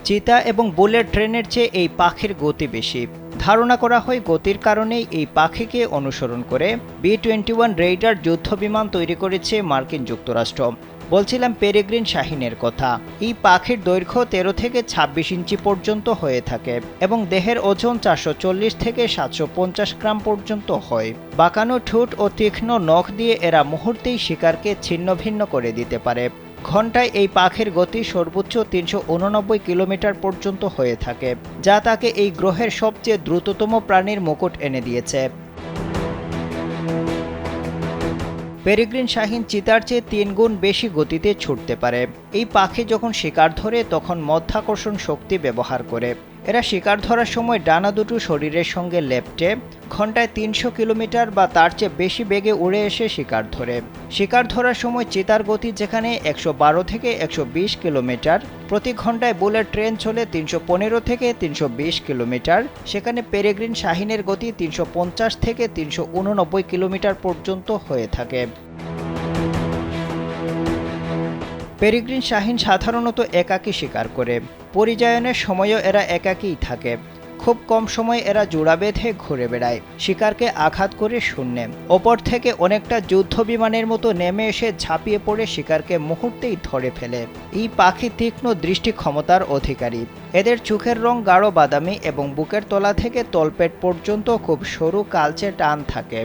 চিতা এবং বুলেট ট্রেনের চেয়ে এই পাখির গতি বেশি। ধারণা করা হয় গতির কারণেই এই পাখিকে অনুসরণ করে B-21 রেইডার যুদ্ধবিমান তৈরি করেছে মার্কিন যুক্তরাষ্ট্র। বলছিলাম পেরেগ্রিন শাহিনের কথা। এই পাখির দৈর্ঘ্য 13 থেকে 26 ইঞ্চি পর্যন্ত হয়ে থাকে এবং দেহের ওজন 440 থেকে 750 গ্রাম পর্যন্ত হয়। বাঁকানো ঠোঁট ও তীক্ষ্ণ নখ দিয়ে এরা মুহূর্তেই শিকারকে ছিন্নভিন্ন করে দিতে পারে। ঘন্টায় এই পাখির গতি সর্বোচ্চ 389 কিলোমিটার পর্যন্ত হয়ে থাকে, যা তাকে এই গ্রহের সবচেয়ে দ্রুততম প্রাণীর মুকুট এনে দিয়েছে। পেরেগ্রিন শাহিন চিতার চেয়ে 3 গুণ বেশি গতিতে ছুটতে পারে। এই পাখি যখন শিকার ধরে তখন মধ্যাকর্ষণ শক্তি ব্যবহার করে। এরা শিকার ধরার সময় ডানা দুটো শরীরের সঙ্গে লেপ্টে ঘন্টায় 300 কিলোমিটার বা তার চেয়ে বেশি বেগে উড়ে এসে শিকার ধরে। শিকার ধরার সময় চিতার গতি যেখানে 112 থেকে 120 কিলোমিটার প্রতি ঘন্টায় বুলেট ট্রেন চলে 315 থেকে 320 কিলোমিটার, সেখানে পেরেগ্রিন শাহিনের গতি 350 থেকে 389 কিলোমিটার পর্যন্ত হয়ে থাকে। পেরেগ্রিন শাহিন সাধারণত একাকী শিকার করে। পরিযায়নের সময়ও এরা একাকীই থাকে। খুব কম সময়ে এরা জোড়া বেঁধে ঘুরে বেড়ায়, শিকারকে আঘাত করে শূন্যে। ওপর থেকে অনেকটা যুদ্ধ বিমানের মতো নেমে এসে ঝাঁপিয়ে পড়ে শিকারকে মুহূর্তেই ধরে ফেলে। এই পাখি তীক্ষ্ণ দৃষ্টি ক্ষমতার অধিকারী। এদের চোখের রং গাঢ় বাদামি এবং বুকের তলা থেকে তলপেট পর্যন্ত খুব সরু কালচে টান থাকে।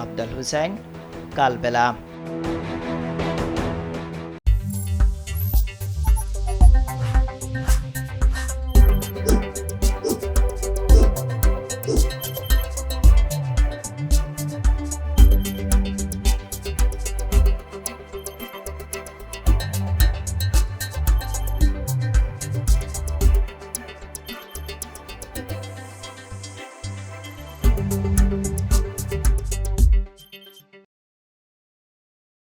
আফজাল হোসেন, কালবেলা।